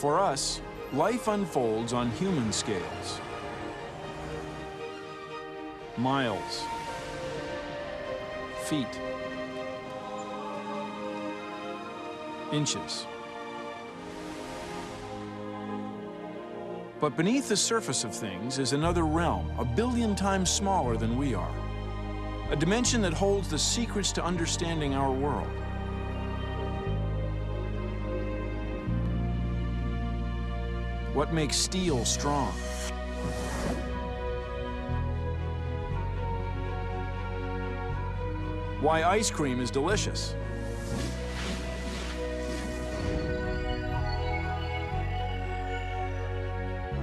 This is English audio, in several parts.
For us, life unfolds on human scales. Miles, feet, inches. But beneath the surface of things is another realm, 1 billion times smaller than we are. A dimension that holds the secrets to understanding our world. What makes steel strong? Why ice cream is delicious.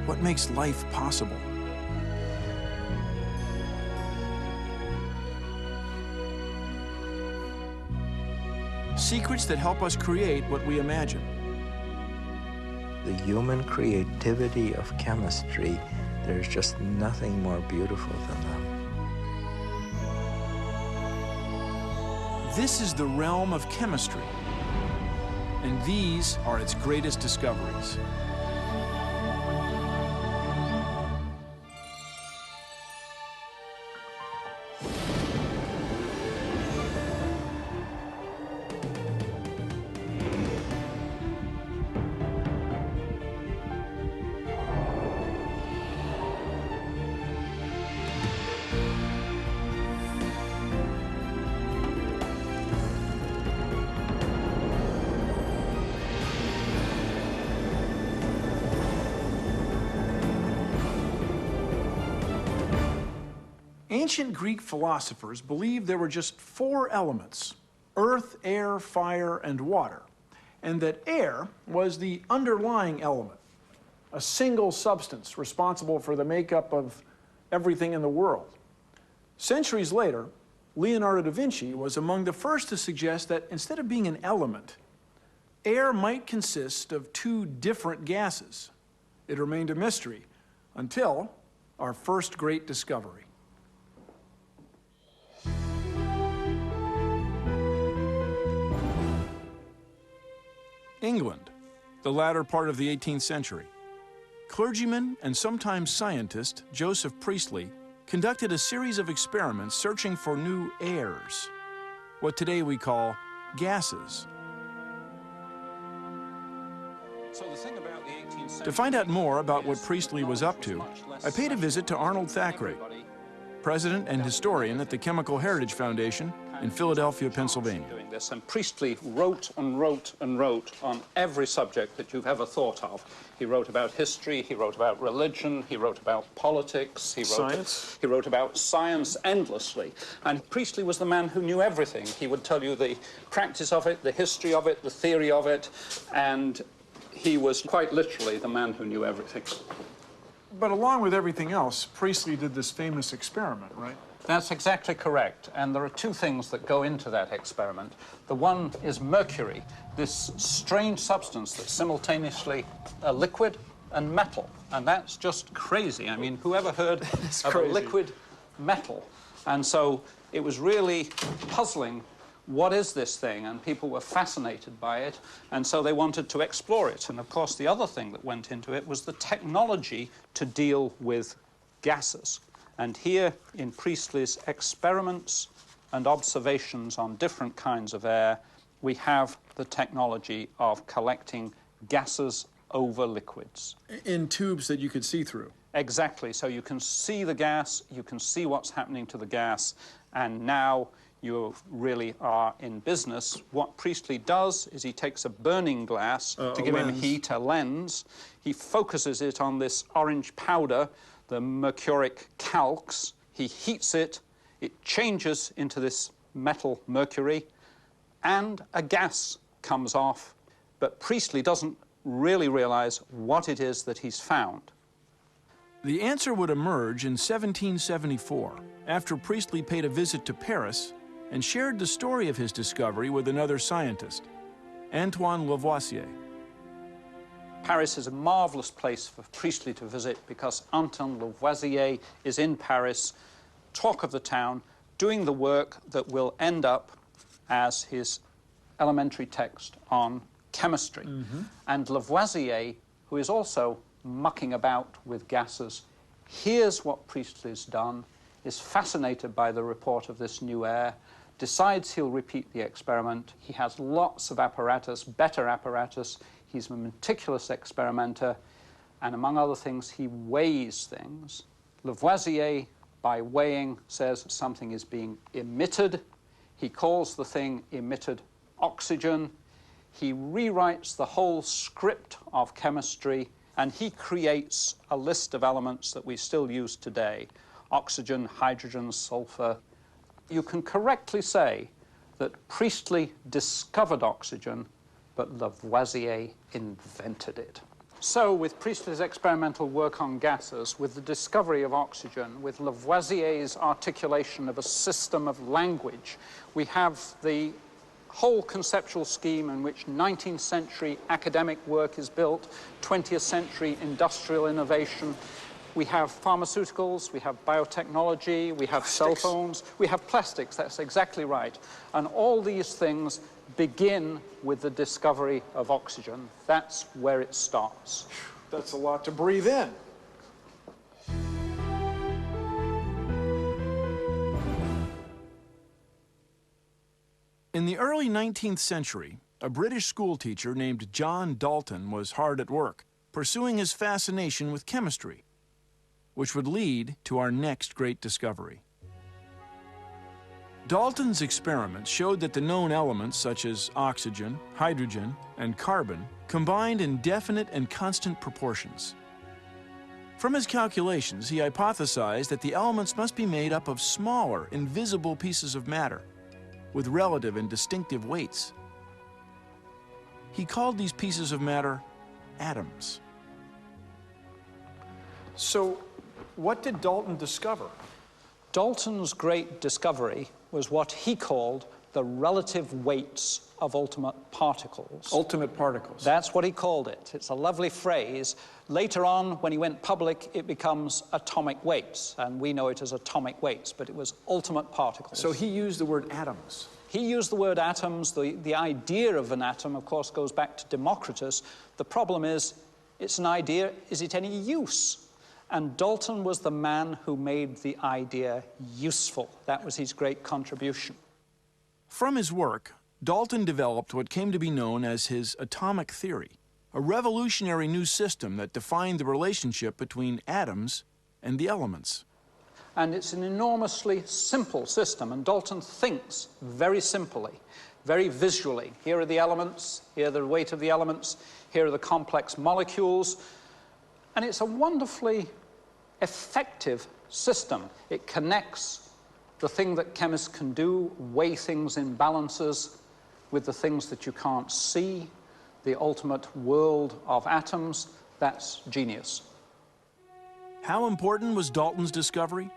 What makes life possible? Secrets that help us create what we imagine. The human creativity of chemistry, there's just nothing more beautiful than them. This is the realm of chemistry, and these are its greatest discoveries. Ancient Greek philosophers believed there were just 4 elements: earth, air, fire, and water, and that air was the underlying element, a single substance responsible for the makeup of everything in the world. Centuries later, Leonardo da Vinci was among the first to suggest that instead of being an element, air might consist of 2 different gases. It remained a mystery until our first great discovery. England, the latter part of the 18th century. Clergyman and sometimes scientist Joseph Priestley conducted a series of experiments searching for new airs, what today we call gases. To find out more about what Priestley was up to, I paid a visit to Arnold Thackeray, president and historian at the Chemical Heritage Foundation in Philadelphia, Pennsylvania. And Priestley wrote and wrote and wrote on every subject that you've ever thought of. He wrote about history, he wrote about religion, he wrote about politics, he wrote about science endlessly. And Priestley was the man who knew everything. He would tell you the practice of it, the history of it, the theory of it, and he was quite literally the man who knew everything. But along with everything else, Priestley did this famous experiment, right? That's exactly correct. And there are 2 things that go into that experiment. The one is mercury, this strange substance that's simultaneously a liquid and metal. And that's just crazy. I mean, whoever heard of a liquid metal? And so it was really puzzling. What is this thing? And people were fascinated by it, and so they wanted to explore it. And of course, the other thing that went into it was the technology to deal with gases. And here in Priestley's experiments and observations on different kinds of air, we have the technology of collecting gases over liquids. In tubes that you could see through. Exactly. So you can see the gas, you can see what's happening to the gas, and now you really are in business. What Priestley does is he takes a burning glass to give him heat, a lens. He focuses it on this orange powder, the mercuric calx. He heats it, it changes into this metal mercury, and a gas comes off. But Priestley doesn't really realize what it is that he's found. The answer would emerge in 1774, after Priestley paid a visit to Paris and shared the story of his discovery with another scientist, Antoine Lavoisier. Paris is a marvelous place for Priestley to visit because Antoine Lavoisier is in Paris, talk of the town, doing the work that will end up as his elementary text on chemistry. And Lavoisier who is also mucking about with gases, hears what Priestley's done, is fascinated by the report of this new air, decides he'll repeat the experiment. He has lots of apparatus, better apparatus. He's a meticulous experimenter, and among other things, he weighs things. Lavoisier, by weighing, says something is being emitted. He calls the thing emitted oxygen. He rewrites the whole script of chemistry, and he creates a list of elements that we still use today: oxygen, hydrogen, sulfur. You can correctly say that Priestley discovered oxygen, but Lavoisier invented it. So, with Priestley's experimental work on gases, with the discovery of oxygen, with Lavoisier's articulation of a system of language, we have the whole conceptual scheme in which 19th century academic work is built, 20th century industrial innovation. We have pharmaceuticals, we have biotechnology, we have cell phones, we have plastics, that's exactly right. And all these things begin with the discovery of oxygen. That's where it starts. That's a lot to breathe in. In the early 19th century, a British schoolteacher named John Dalton was hard at work, pursuing his fascination with chemistry, which would lead to our next great discovery. Dalton's experiments showed that the known elements, such as oxygen, hydrogen, and carbon, combined in definite and constant proportions. From his calculations, he hypothesized that the elements must be made up of smaller, invisible pieces of matter, with relative and distinctive weights. He called these pieces of matter atoms. So, what did Dalton discover? Dalton's great discovery was what he called the relative weights of ultimate particles. Ultimate particles. That's what he called it. It's a lovely phrase. Later on, when he went public, it becomes atomic weights, and we know it as atomic weights, but it was ultimate particles. So he used the word atoms. He used the word atoms. The idea of an atom, of course, goes back to Democritus. The problem is, it's an idea, is it any use? And Dalton was the man who made the idea useful. That was his great contribution. From his work, Dalton developed what came to be known as his atomic theory, a revolutionary new system that defined the relationship between atoms and the elements. And it's an enormously simple system, and Dalton thinks very simply, very visually. Here are the elements, here are the weight of the elements, here are the complex molecules, and it's a wonderfully effective system. It connects the thing that chemists can do, weigh things in balances, with the things that you can't see, the ultimate world of atoms. That's genius. How important was Dalton's discovery?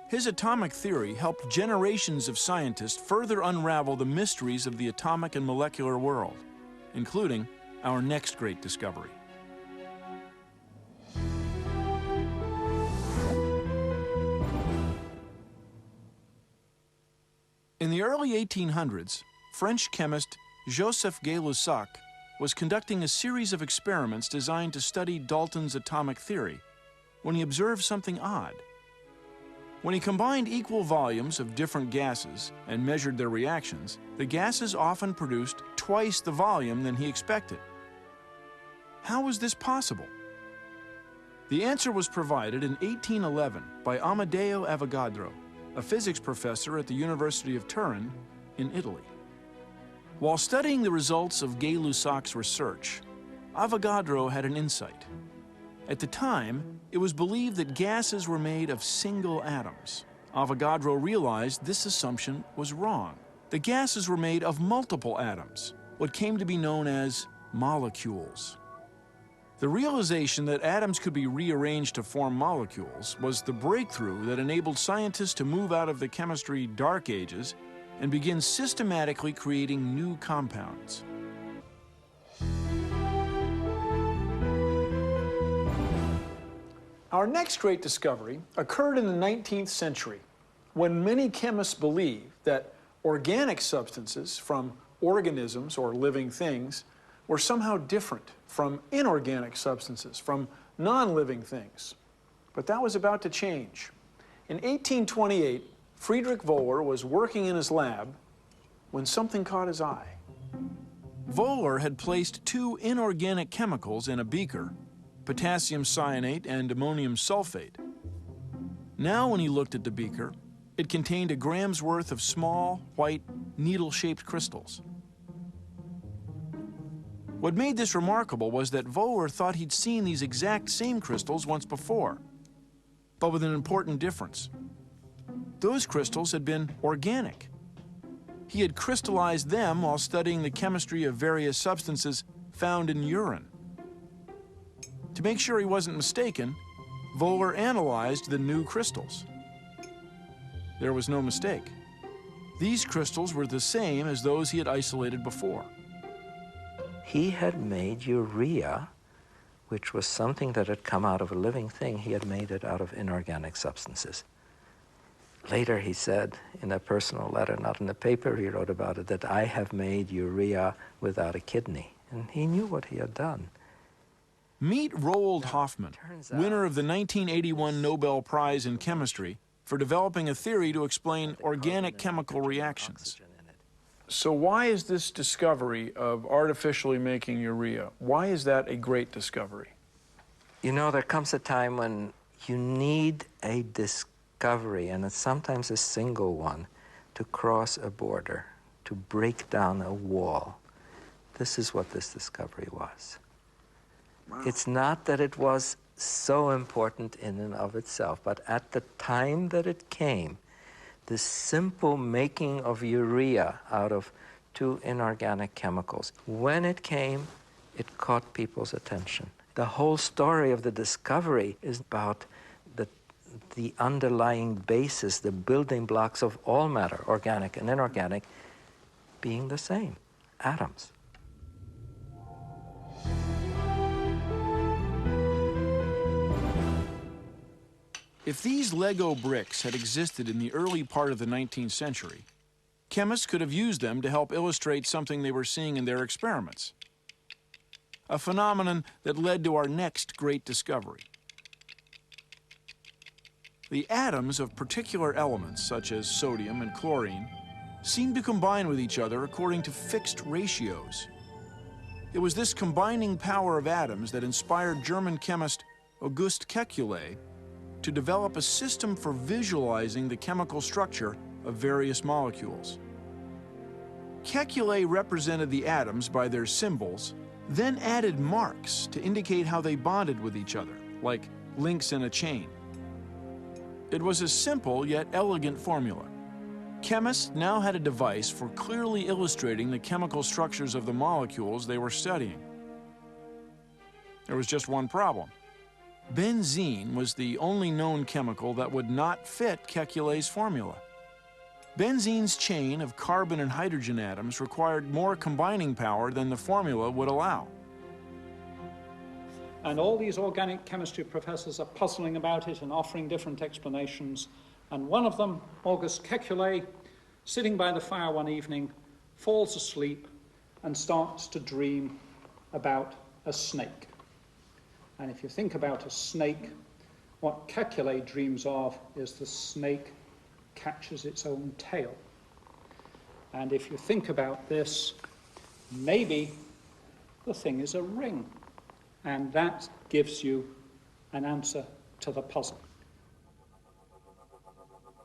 His atomic theory helped generations of scientists further unravel the mysteries of the atomic and molecular world, including our next great discovery. In the early 1800s, French chemist Joseph Gay Lussac was conducting a series of experiments designed to study Dalton's atomic theory when he observed something odd. When he combined equal volumes of different gases and measured their reactions, the gases often produced twice the volume than he expected. How was this possible? The answer was provided in 1811 by Amadeo Avogrado, a physics professor at the University of Turin in Italy. While studying the results of Gay Lussac's research, Avogrado had an insight. At the time, it was believed that gases were made of single atoms. Avogrado realized this assumption was wrong. The gases were made of multiple atoms, what came to be known as molecules. The realization that atoms could be rearranged to form molecules was the breakthrough that enabled scientists to move out of the chemistry dark ages and begin systematically creating new compounds. Our next great discovery occurred in the 19th century, when many chemists believed that organic substances from organisms or living things were somehow different from inorganic substances, from non-living things. But that was about to change. In 1828, Friedrich Wohler was working in his lab when something caught his eye. Wohler had placed two inorganic chemicals in a beaker, potassium cyanate and ammonium sulfate. Now, when he looked at the beaker, it contained a gram's worth of small, white, needle-shaped crystals. What made this remarkable was that Wohler thought he'd seen these exact same crystals once before, but with an important difference. Those crystals had been organic. He had crystallized them while studying the chemistry of various substances found in urine. To make sure he wasn't mistaken, Wohler analyzed the new crystals. There was no mistake. These crystals were the same as those he had isolated before. He had made urea, which was something that had come out of a living thing. He had made it out of inorganic substances. Later he said, in a personal letter, not in the paper he wrote about it, that I have made urea without a kidney. And he knew what he had done. Meet Roald Hoffmann, winner of the 1981 Nobel Prize in Chemistry for developing a theory to explain organic chemical reactions. So why is this discovery of artificially making urea, why is that a great discovery? You know, there comes a time when you need a discovery, and it's sometimes a single one, to cross a border, to break down a wall. This is what this discovery was. Wow. It's not that it was so important in and of itself, but at the time that it came, the simple making of urea out of two inorganic chemicals, when it came, it caught people's attention. The whole story of the discovery is about the underlying basis, the building blocks of all matter, organic and inorganic, being the same, atoms. If these Lego bricks had existed in the early part of the 19th century, chemists could have used them to help illustrate something they were seeing in their experiments. A phenomenon that led to our next great discovery. The atoms of particular elements, such as sodium and chlorine, seem to combine with each other according to fixed ratios. It was this combining power of atoms that inspired German chemist August Kekulé to develop a system for visualizing the chemical structure of various molecules. Kekulé represented the atoms by their symbols, then added marks to indicate how they bonded with each other, like links in a chain. It was a simple yet elegant formula. Chemists now had a device for clearly illustrating the chemical structures of the molecules they were studying. There was just one problem. Benzene was the only known chemical that would not fit Kekulé's formula. Benzene's chain of carbon and hydrogen atoms required more combining power than the formula would allow. And all these organic chemistry professors are puzzling about it and offering different explanations. And one of them, August Kekulé, sitting by the fire one evening, falls asleep and starts to dream about a snake. And if you think about a snake, what Kekulé dreams of is the snake catches its own tail. And if you think about this, maybe the thing is a ring. And that gives you an answer to the puzzle.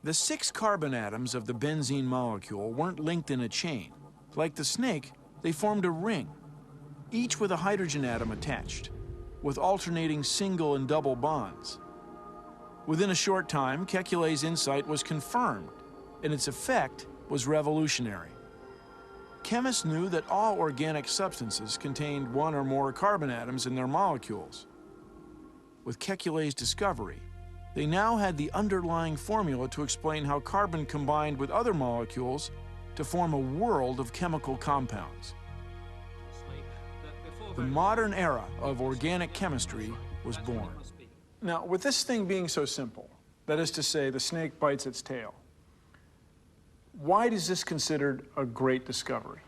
The 6 carbon atoms of the benzene molecule weren't linked in a chain. Like the snake, they formed a ring, each with a hydrogen atom attached, with alternating single and double bonds. Within a short time, Kekulé's insight was confirmed, and its effect was revolutionary. Chemists knew that all organic substances contained 1 or more carbon atoms in their molecules. With Kekulé's discovery, they now had the underlying formula to explain how carbon combined with other molecules to form a world of chemical compounds. The modern era of organic chemistry was born. Now, with this thing being so simple, that is to say, the snake bites its tail, why is this considered a great discovery?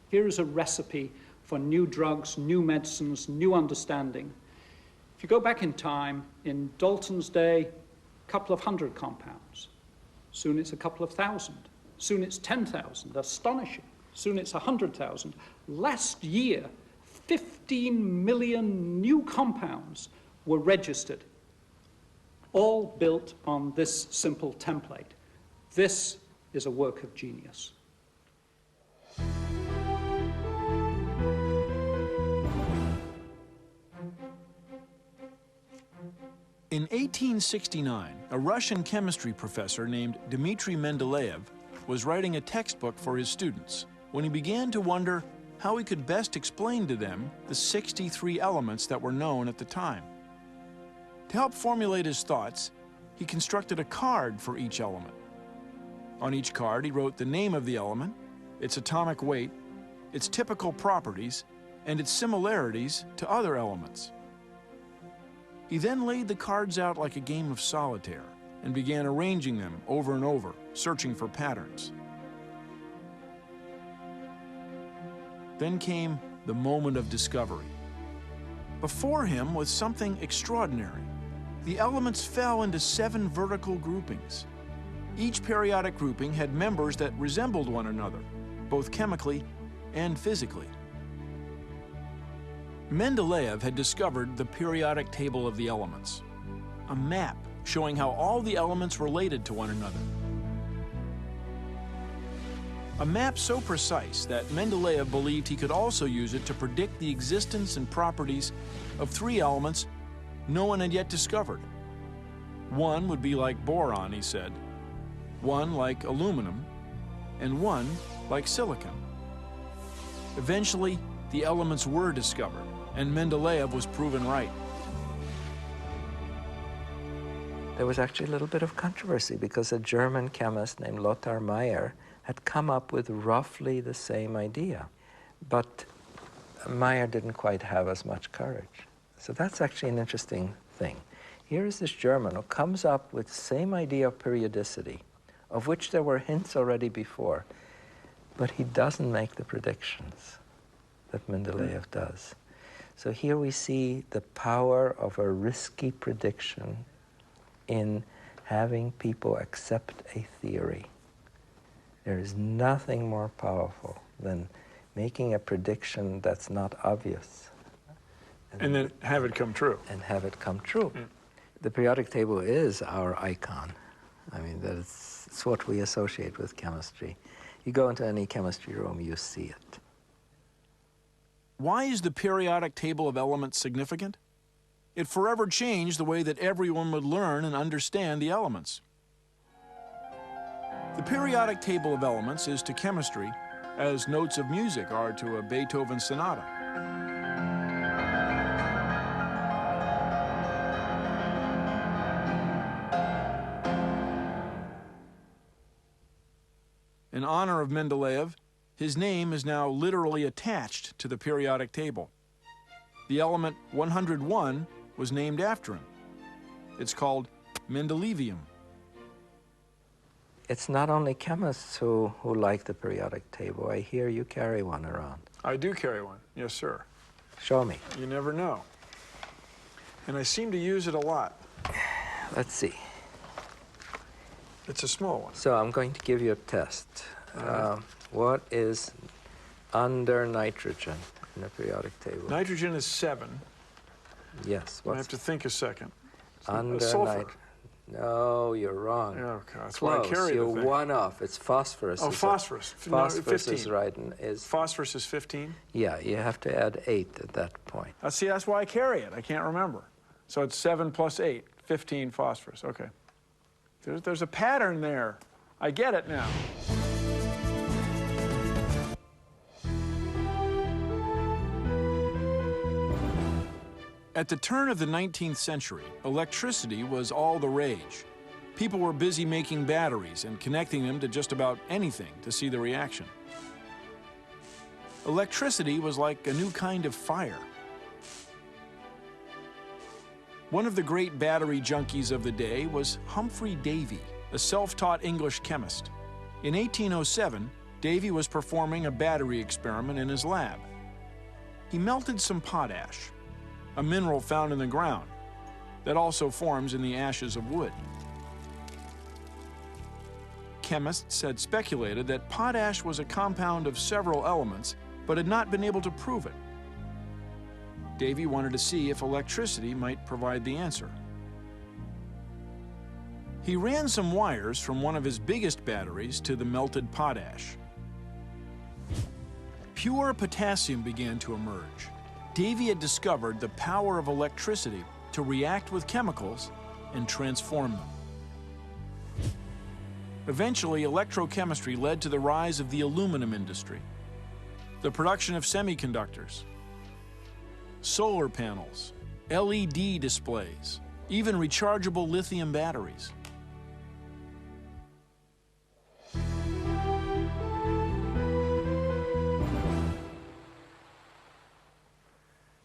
Here is a recipe for new drugs, new medicines, new understanding. If you go back in time, in Dalton's day, a couple of hundred compounds. Soon it's a couple of thousand. Soon it's 10,000. Astonishing. Soon it's 100,000. Last year, 15 million new compounds were registered, all built on this simple template. This is a work of genius. In 1869, a Russian chemistry professor named Dmitry Mendeleev was writing a textbook for his students when he began to wonder how he could best explain to them the 63 elements that were known at the time. To help formulate his thoughts, he constructed a card for each element. On each card, he wrote the name of the element, its atomic weight, its typical properties, and its similarities to other elements. He then laid the cards out like a game of solitaire and began arranging them over and over, searching for patterns. Then came the moment of discovery. Before him was something extraordinary. The elements fell into 7 vertical groupings. Each periodic grouping had members that resembled one another, both chemically and physically. Mendeleev had discovered the periodic table of the elements, a map showing how all the elements related to one another. A map so precise that Mendeleev believed he could also use it to predict the existence and properties of 3 elements no one had yet discovered. One would be like boron, he said, one like aluminum, and one like silicon. Eventually, the elements were discovered, and Mendeleev was proven right. There was actually a little bit of controversy because a German chemist named Lothar Meyer had come up with roughly the same idea. But Meyer didn't quite have as much courage. So that's actually an interesting thing. Here is this German who comes up with the same idea of periodicity, of which there were hints already before, but he doesn't make the predictions that Mendeleev does. So here we see the power of a risky prediction in having people accept a theory. There is nothing more powerful than making a prediction that's not obvious. And then have it come true. And have it come true. Mm. The periodic table is our icon. I mean, it's what we associate with chemistry. You go into any chemistry room, you see it. Why is the periodic table of elements significant? It forever changed the way that everyone would learn and understand the elements. The periodic table of elements is to chemistry as notes of music are to a Beethoven sonata. In honor of Mendeleev, his name is now literally attached to the periodic table. The element 101 was named after him. It's called Mendelevium. It's not only chemists who like the periodic table. I hear you carry one around. I do carry one, yes, sir. Show me. You never know. And I seem to use it a lot. Let's see. It's a small one. So I'm going to give you a test. What is under nitrogen in the periodic table? Nitrogen is 7. Yes. I have to think a second. Under sulfur. No, you're wrong. Oh, God. That's Close. why I carry You're the thing. one off. It's phosphorus. Oh, phosphorus. Phosphorus No, 15. is right. And Phosphorus is 15? Yeah, you have to add 8 at that point. See, that's why I carry it. I can't remember. So it's 7 plus 8, 15 phosphorus. Okay. There's a pattern there. I get it now. At the turn of the 19th century, electricity was all the rage. People were busy making batteries and connecting them to just about anything to see the reaction. Electricity was like a new kind of fire. One of the great battery junkies of the day was Humphrey Davy, a self-taught English chemist. In 1807, Davy was performing a battery experiment in his lab. he melted some potash, a mineral found in the ground that also forms in the ashes of wood. Chemists had speculated that potash was a compound of several elements, but had not been able to prove it. Davy wanted to see if electricity might provide the answer. He ran some wires from one of his biggest batteries to the melted potash. Pure potassium began to emerge. Davy had discovered the power of electricity to react with chemicals and transform them. Eventually, electrochemistry led to the rise of the aluminum industry, the production of semiconductors, solar panels, LED displays, even rechargeable lithium batteries.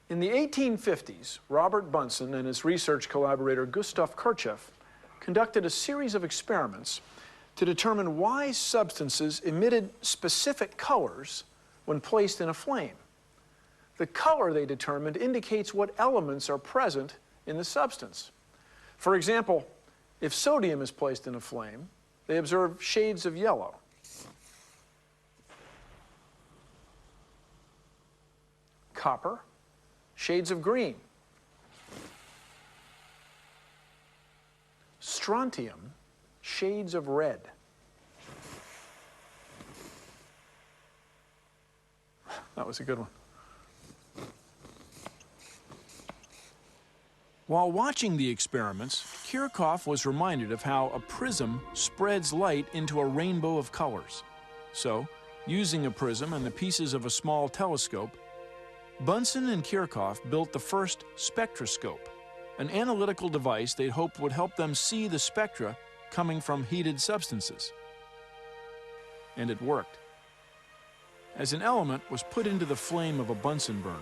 In the 1850s, Robert Bunsen and his research collaborator Gustav Kirchloff conducted a series of experiments to determine why substances emitted specific colors when placed in a flame. The color they determined indicates what elements are present in the substance. For example, if sodium is placed in a flame, they observe shades of yellow. Copper, shades of green. Strontium, shades of red. That was a good one. While watching the experiments, Kirchloff was reminded of how a prism spreads light into a rainbow of colors. So, using a prism and the pieces of a small telescope, Bunsen and Kirchloff built the first spectroscope, an analytical device they hoped would help them see the spectra coming from heated substances. And it worked. As an element was put into the flame of a Bunsen burner,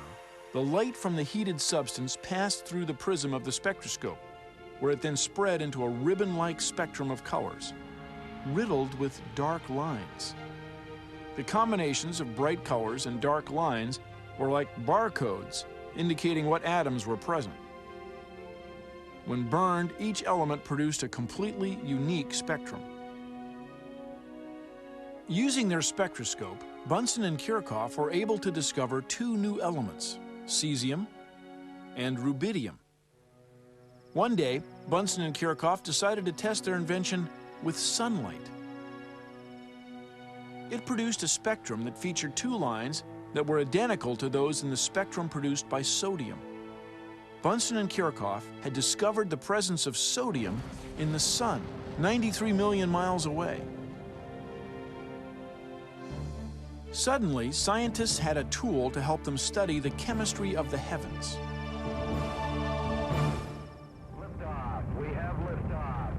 the light from the heated substance passed through the prism of the spectroscope, where it then spread into a ribbon-like spectrum of colors, riddled with dark lines. The combinations of bright colors and dark lines were like barcodes indicating what atoms were present. When burned, each element produced a completely unique spectrum. Using their spectroscope, Bunsen and Kirchloff were able to discover two new elements, cesium and rubidium. One day, Bunsen and Kirchloff decided to test their invention with sunlight. It produced a spectrum that featured two lines that were identical to those in the spectrum produced by sodium. Bunsen and Kirchloff had discovered the presence of sodium in the sun, 93 million miles away. Suddenly, scientists had a tool to help them study the chemistry of the heavens. Liftoff. We have liftoff.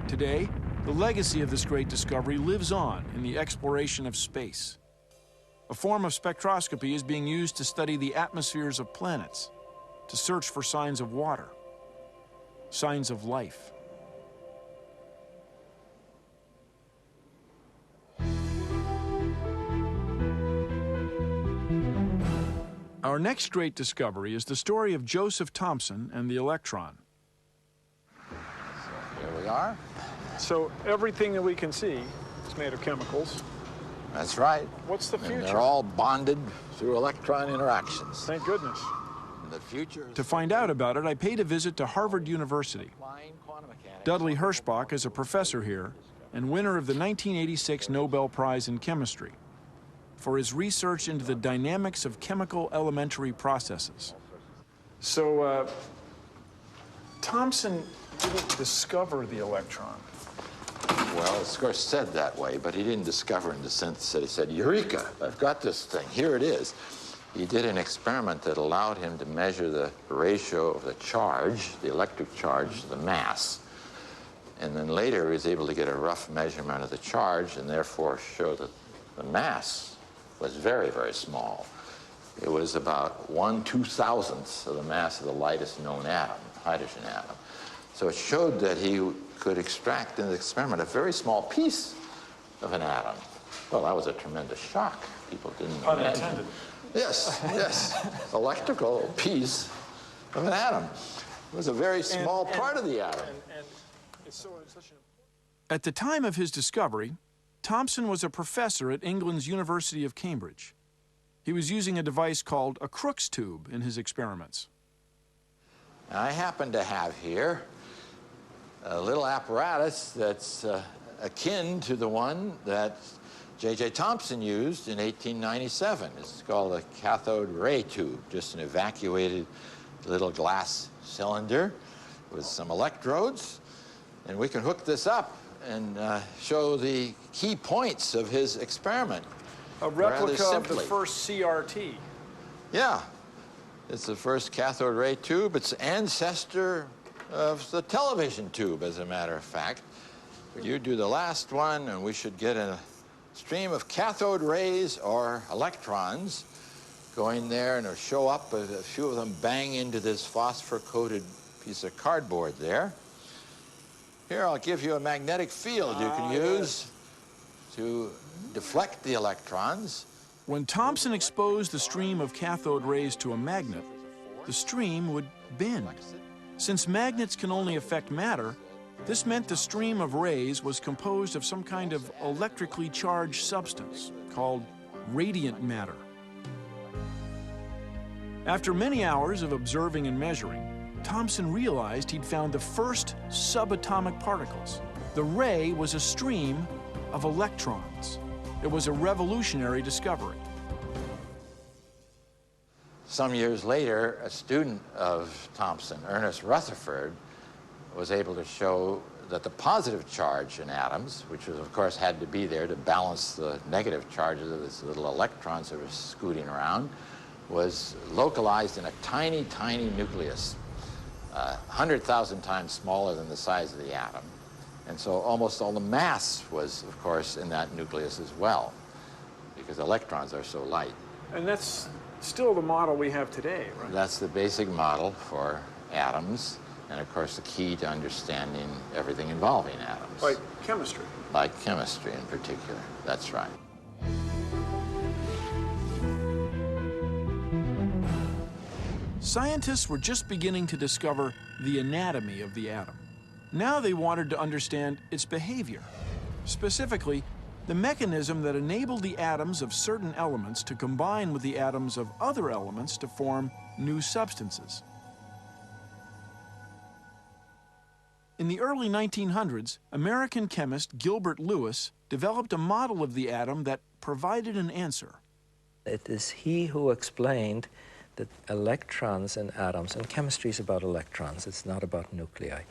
Today, the legacy of this great discovery lives on in the exploration of space. A form of spectroscopy is being used to study the atmospheres of planets, to search for signs of water, signs of life. Our next great discovery is the story of Joseph Thomson and the electron. Here we are. So everything that we can see is made of chemicals. That's right. What's the And future? they're all bonded through electron interactions. Thank goodness. And the future is To find out about it, I paid a visit to Harvard University. applying quantum mechanics. Dudley Hirschbach is a professor here and winner of the 1986 Nobel Prize in Chemistry for his research into the dynamics of chemical elementary processes. So, Thomson didn't discover the electron. Well, it's of course said that way, but he didn't discover in the sense that he said, Eureka, I've got this thing, here it is. He did an experiment that allowed him to measure the ratio of the charge, the electric charge, to the mass. And then later he was able to get a rough measurement of the charge and therefore show that the mass was very, very small. It was about 1/2000th of the mass of the lightest known atom, hydrogen atom. So it showed that he could extract in the experiment a very small piece of an atom. Well, that was a tremendous shock. People didn't imagine. Yes, yes. Electrical piece of an atom. It was a very small part of the atom. At the time of his discovery, Thomson was a professor at England's University of Cambridge. He was using a device called a Crookes tube in his experiments. I happen to have here a little apparatus that's akin to the one that J.J. Thomson used in 1897. It's called a cathode ray tube, just an evacuated little glass cylinder with some electrodes. And we can hook this up and show the key points of his experiment. A replica of the first CRT. Yeah. It's the first cathode ray tube. It's ancestor of the television tube, as a matter of fact. You do the last one, and we should get a stream of cathode rays or electrons going there, and it'll show up. A few of them bang into this phosphor-coated piece of cardboard there. Here, I'll give you a magnetic field you can use to deflect the electrons. When Thomson exposed the stream of cathode rays to a magnet, the stream would bend. Since magnets can only affect matter, this meant the stream of rays was composed of some kind of electrically charged substance called radiant matter. After many hours of observing and measuring, Thomson realized he'd found the first subatomic particles. The ray was a stream of electrons. It was a revolutionary discovery. Some years later, a student of Thomson, Ernest Rutherford, was able to show that the positive charge in atoms, which was, of course, had to be there to balance the negative charges of these little electrons that were scooting around, was localized in a tiny, tiny nucleus, 100,000 times smaller than the size of the atom. And so almost all the mass was, of course, in that nucleus as well, because electrons are so light. And that's still the model we have today, right? That's the basic model for atoms, and of course the key to understanding everything involving atoms. Like chemistry. Like chemistry in particular, that's right. Scientists were just beginning to discover the anatomy of the atom. Now they wanted to understand its behavior, specifically the mechanism that enabled the atoms of certain elements to combine with the atoms of other elements to form new substances. In the early 1900s, American chemist Gilbert Lewis developed a model of the atom that provided an answer. It is he who explained that electrons in atoms, and chemistry is about electrons, it's not about nuclei,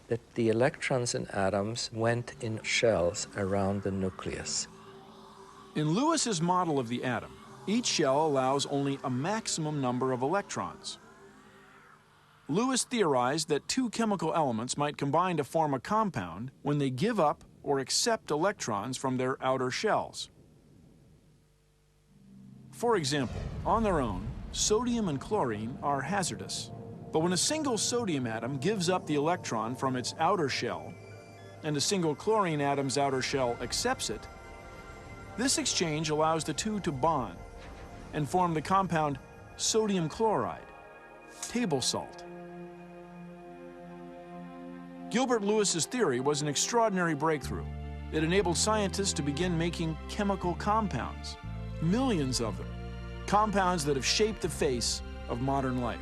that the electrons in atoms went in shells around the nucleus. In Lewis's model of the atom, each shell allows only a maximum number of electrons. Lewis theorized that two chemical elements might combine to form a compound when they give up or accept electrons from their outer shells. For example, on their own, sodium and chlorine are hazardous. But when a single sodium atom gives up the electron from its outer shell, and a single chlorine atom's outer shell accepts it, this exchange allows the two to bond and form the compound sodium chloride, table salt. Gilbert Lewis's theory was an extraordinary breakthrough. It enabled scientists to begin making chemical compounds, millions of them, compounds that have shaped the face of modern life.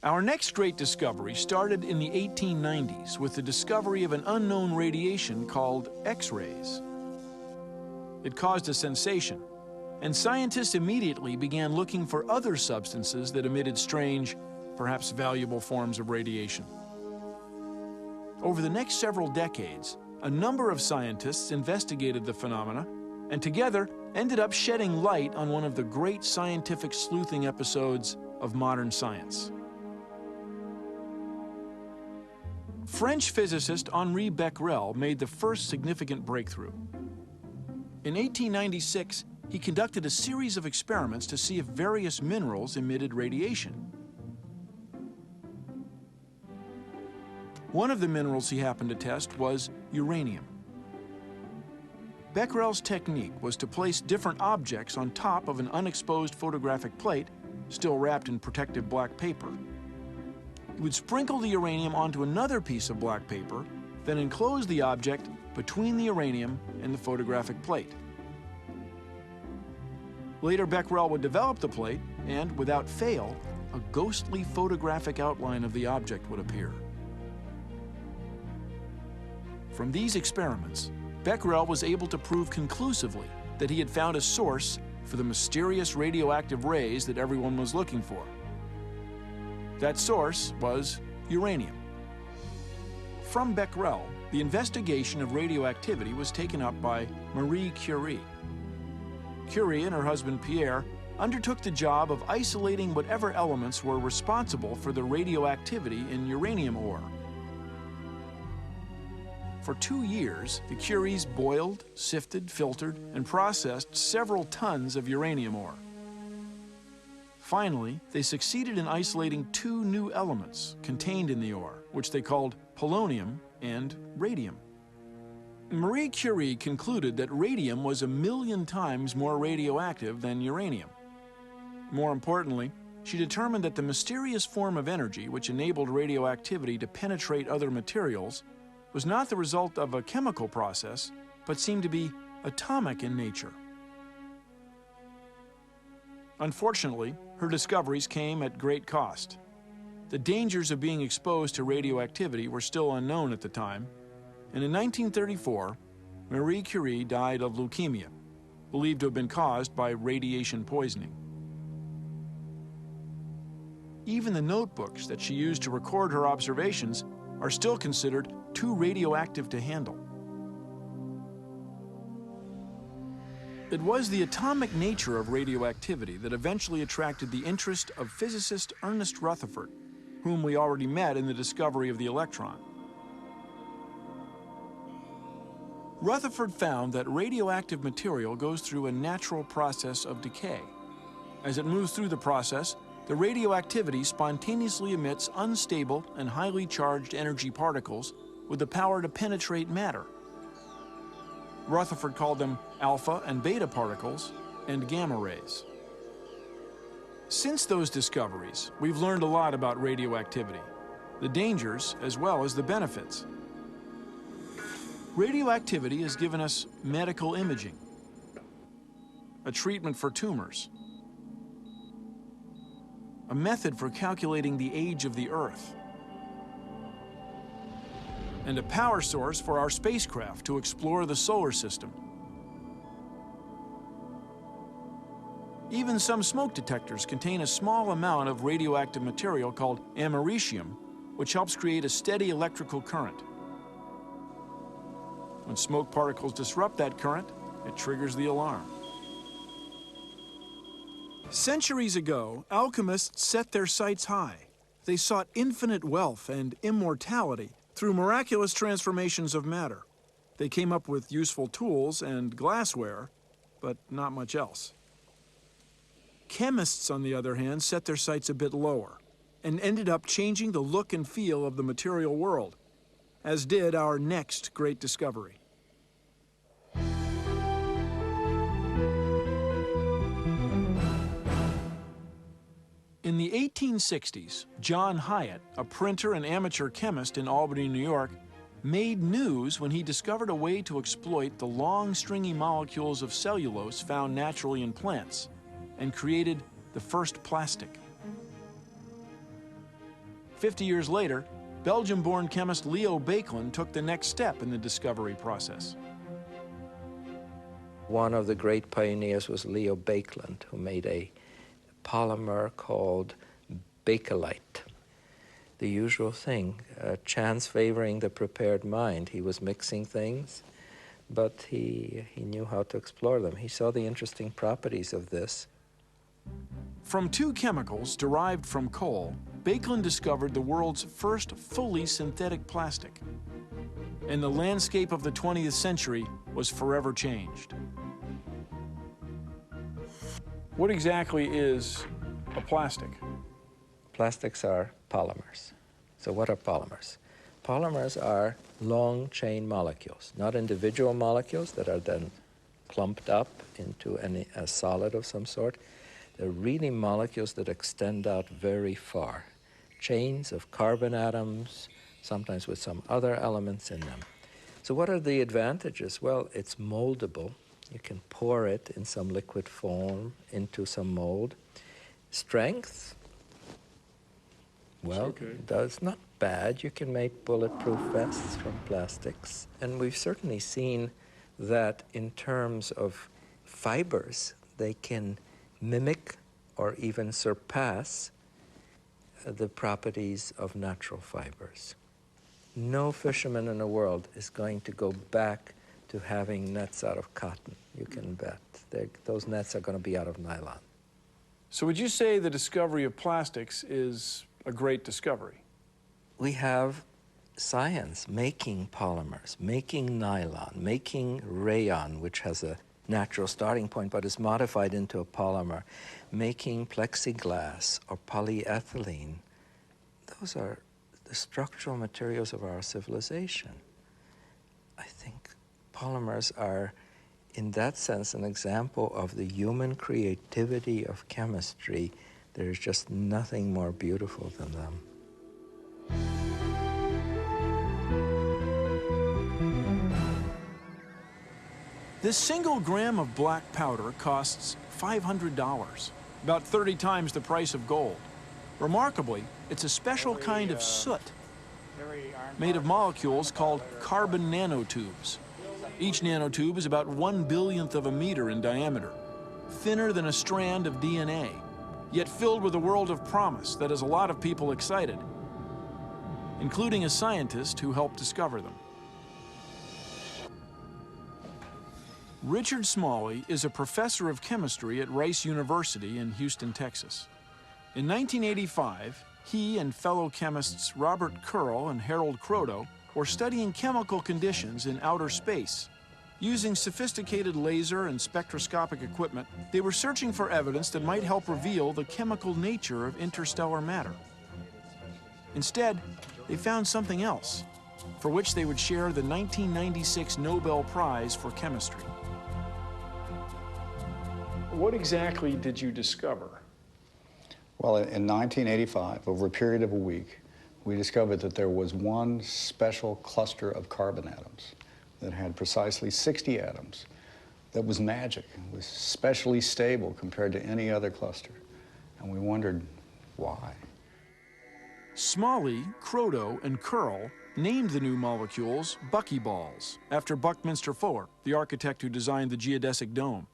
Our next great discovery started in the 1890s with the discovery of an unknown radiation called X-rays. It caused a sensation, and scientists immediately began looking for other substances that emitted strange, perhaps valuable forms of radiation. Over the next several decades, a number of scientists investigated the phenomena and together ended up shedding light on one of the great scientific sleuthing episodes of modern science. French physicist Henri Becquerel made the first significant breakthrough. In 1896, he conducted a series of experiments to see if various minerals emitted radiation. One of the minerals he happened to test was uranium. Becquerel's technique was to place different objects on top of an unexposed photographic plate, still wrapped in protective black paper. He would sprinkle the uranium onto another piece of black paper, then enclose the object between the uranium and the photographic plate. Later, Becquerel would develop the plate, and without fail, a ghostly photographic outline of the object would appear. From these experiments, Becquerel was able to prove conclusively that he had found a source for the mysterious radioactive rays that everyone was looking for. That source was uranium. From Becquerel, the investigation of radioactivity was taken up by Marie Curie. Curie and her husband Pierre undertook the job of isolating whatever elements were responsible for the radioactivity in uranium ore. For 2 years, the Curies boiled, sifted, filtered, and processed several tons of uranium ore. Finally, they succeeded in isolating 2 new elements contained in the ore, which they called polonium and radium. Marie Curie concluded that radium was 1,000,000 times more radioactive than uranium. More importantly, she determined that the mysterious form of energy which enabled radioactivity to penetrate other materials was not the result of a chemical process, but seemed to be atomic in nature. Unfortunately, her discoveries came at great cost. The dangers of being exposed to radioactivity were still unknown at the time, and in 1934, Marie Curie died of leukemia, believed to have been caused by radiation poisoning. Even the notebooks that she used to record her observations are still considered too radioactive to handle. It was the atomic nature of radioactivity that eventually attracted the interest of physicist Ernest Rutherford, whom we already met in the discovery of the electron. Rutherford found that radioactive material goes through a natural process of decay. As it moves through the process, the radioactivity spontaneously emits unstable and highly charged energy particles with the power to penetrate matter. Rutherford called them alpha and beta particles and gamma rays. Since those discoveries, we've learned a lot about radioactivity, the dangers as well as the benefits. Radioactivity has given us medical imaging, a treatment for tumors, a method for calculating the age of the Earth, and a power source for our spacecraft to explore the solar system. Even some smoke detectors contain a small amount of radioactive material called americium, which helps create a steady electrical current. When smoke particles disrupt that current, it triggers the alarm. Centuries ago, alchemists set their sights high. They sought infinite wealth and immortality through miraculous transformations of matter. They came up with useful tools and glassware, but not much else. Chemists, on the other hand, set their sights a bit lower and ended up changing the look and feel of the material world, as did our next great discovery. In the 1860s, John Hyatt, a printer and amateur chemist in Albany, New York, made news when he discovered a way to exploit the long, stringy molecules of cellulose found naturally in plants and created the first plastic. 50 years later, Belgium-born chemist Leo Baekeland took the next step in the discovery process. One of the great pioneers was Leo Baekeland, who made a polymer called bakelite. The usual thing, chance favoring the prepared mind. He was mixing things, but he knew how to explore them. He saw the interesting properties of this. From 2 chemicals derived from coal, Baekeland discovered the world's first fully synthetic plastic. And the landscape of the 20th century was forever changed. What exactly is a plastic? Plastics are polymers. So what are polymers? Polymers are long chain molecules, not individual molecules that are then clumped up into a solid of some sort. They're really molecules that extend out very far. Chains of carbon atoms, sometimes with some other elements in them. So what are the advantages? Well, it's moldable. You can pour it in some liquid form into some mold. Strength, well, it's not bad. You can make bulletproof vests from plastics. And we've certainly seen that in terms of fibers, they can mimic or even surpass the properties of natural fibers. No fisherman in the world is going to go back to having nets out of cotton, you can bet. Those nets are going to be out of nylon. So would you say the discovery of plastics is a great discovery? We have science making polymers, making nylon, making rayon, which has a natural starting point but is modified into a polymer, making plexiglass or polyethylene. Those are the structural materials of our civilization. I think polymers are, in that sense, an example of the human creativity of chemistry. There's just nothing more beautiful than them. This single gram of black powder costs $500, about 30 times the price of gold. Remarkably, it's a special kind of soot made of molecules called carbon nanotubes. Each nanotube is about 1/1,000,000th of a meter in diameter, thinner than a strand of DNA, yet filled with a world of promise that has a lot of people excited, including a scientist who helped discover them. Richard Smalley is a professor of chemistry at Rice University in Houston, Texas. In 1985, he and fellow chemists Robert Curl and Harold Kroto were studying chemical conditions in outer space. Using sophisticated laser and spectroscopic equipment, they were searching for evidence that might help reveal the chemical nature of interstellar matter. Instead, they found something else, for which they would share the 1996 Nobel Prize for Chemistry. What exactly did you discover? Well, in 1985, over a period of a week, we discovered that there was one special cluster of carbon atoms that had precisely 60 atoms that was magic. It was specially stable compared to any other cluster. And we wondered why. Smalley, Kroto, and Curl named the new molecules buckyballs, after Buckminster Fuller, the architect who designed the geodesic dome.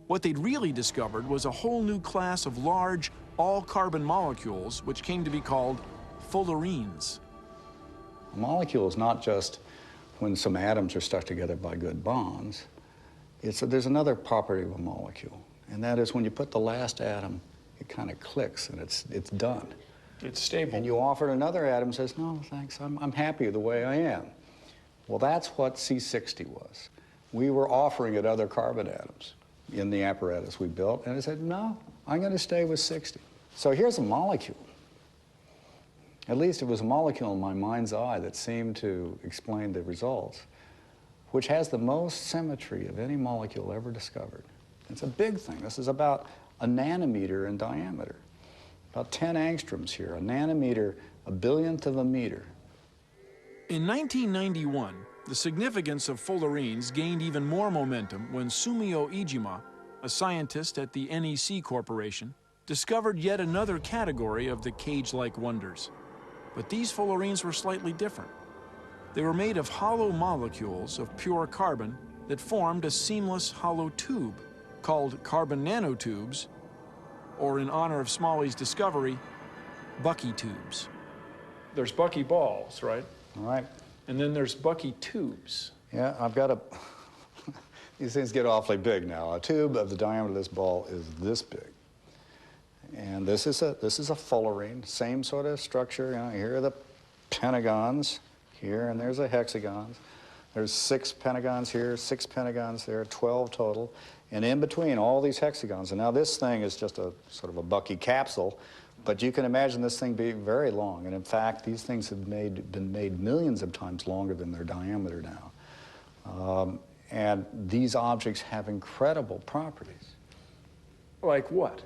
What they'd really discovered was a whole new class of large, all-carbon molecules, which came to be called fullerenes. A molecule is not just when some atoms are stuck together by good bonds. There's another property of a molecule, and that is when you put the last atom, it kind of clicks and it's done. It's stable. And you offer it another atom and says, no, thanks, I'm happy the way I am. Well, that's what C60 was. We were offering it other carbon atoms in the apparatus we built, and I said, no, I'm going to stay with 60. So here's a molecule. At least it was a molecule in my mind's eye that seemed to explain the results, which has the most symmetry of any molecule ever discovered. It's a big thing. This is about a nanometer in diameter, about 10 angstroms here, a nanometer, a billionth of a meter. In 1991, the significance of fullerenes gained even more momentum when Sumio Iijima, a scientist at the NEC Corporation, discovered yet another category of the cage-like wonders. But these fullerenes were slightly different. They were made of hollow molecules of pure carbon that formed a seamless hollow tube called carbon nanotubes, or in honor of Smalley's discovery, Bucky tubes. There's Bucky balls, right? All right. And then there's Bucky tubes. Yeah, I've got these things get awfully big now. A tube of the diameter of this ball is this big. And this is a fullerene, same sort of structure. You know, here are the pentagons here, and there's the hexagons. There's 6 pentagons here, 6 pentagons there, 12 total. And in between all these hexagons, and now this thing is just a sort of a Bucky capsule, But you can imagine this thing being very long, and in fact, these things have been made millions of times longer than their diameter now. And these objects have incredible properties. Like what?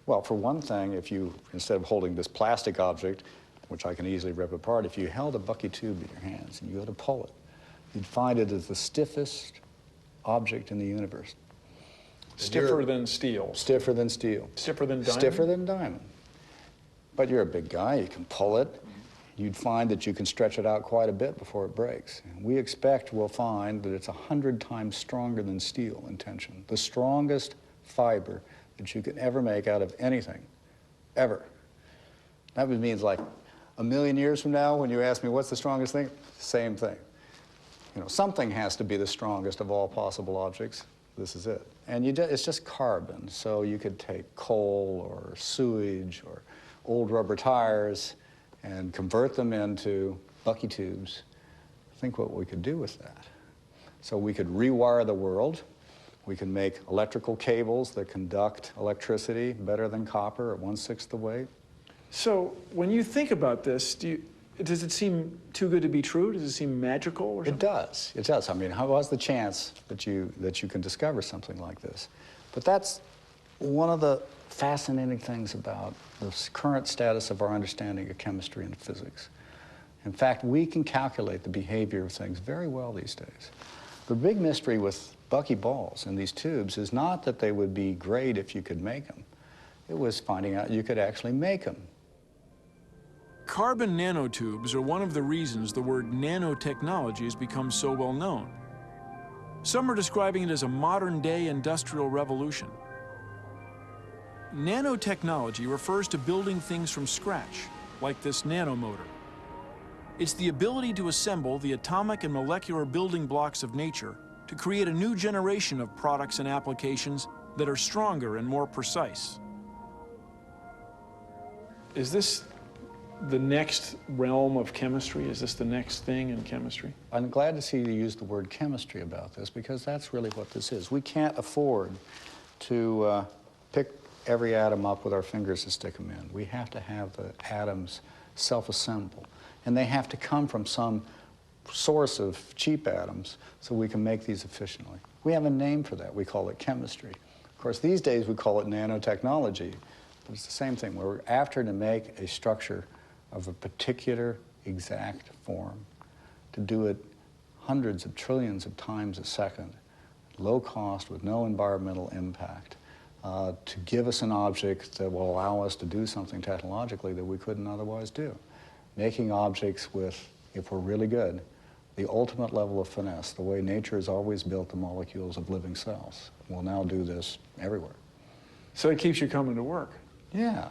Well, for one thing, if you, instead of holding this plastic object, which I can easily rip apart, if you held a bucky tube in your hands and you go to pull it, you'd find it is the stiffest object in the universe. Stiffer than steel. Stiffer than steel. Stiffer than diamond? Stiffer than diamond. But you're a big guy, you can pull it. You'd find that you can stretch it out quite a bit before it breaks. And we expect we'll find that it's 100 times stronger than steel in tension. The strongest fiber that you can ever make out of anything, ever. That means like a million years from now, when you ask me what's the strongest thing, same thing. You know, something has to be the strongest of all possible objects. This is it. And it's just carbon, so you could take coal or sewage or old rubber tires and convert them into bucky tubes. Think what we could do with that. So we could rewire the world. We can make electrical cables that conduct electricity better than copper at 1/6 the weight. So when you think about this, does it seem too good to be true? Does it seem magical or something? It does. It does. I mean, how was the chance that you can discover something like this? But that's one of the fascinating things about the current status of our understanding of chemistry and physics. In fact, we can calculate the behavior of things very well these days. The big mystery with bucky balls in these tubes is not that they would be great if you could make them. It was finding out you could actually make them. Carbon nanotubes are one of the reasons the word nanotechnology has become so well known. Some are describing it as a modern-day industrial revolution. Nanotechnology refers to building things from scratch, like this nanomotor. It's the ability to assemble the atomic and molecular building blocks of nature to create a new generation of products and applications that are stronger and more precise. Is this the next realm of chemistry? Is this the next thing in chemistry? I'm glad to see you use the word chemistry about this, because that's really what this is. We can't afford to pick every atom up with our fingers and stick them in. We have to have the atoms self-assemble, and they have to come from some source of cheap atoms so we can make these efficiently. We have a name for that. We call it chemistry. Of course, these days we call it nanotechnology, but it's the same thing. We're after to make a structure of a particular exact form, to do it hundreds of trillions of times a second, low cost with no environmental impact, to give us an object that will allow us to do something technologically that we couldn't otherwise do. Making objects with, if we're really good, the ultimate level of finesse, the way nature has always built the molecules of living cells. We'll now do this everywhere. So it keeps you coming to work. Yeah.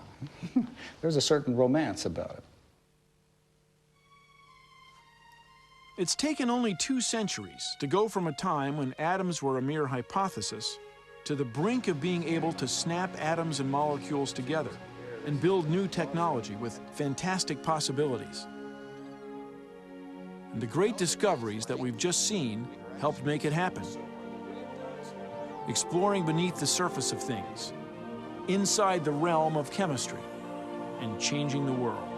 There's a certain romance about it. It's taken only 2 centuries to go from a time when atoms were a mere hypothesis to the brink of being able to snap atoms and molecules together and build new technology with fantastic possibilities. And the great discoveries that we've just seen helped make it happen. Exploring beneath the surface of things, inside the realm of chemistry, and changing the world.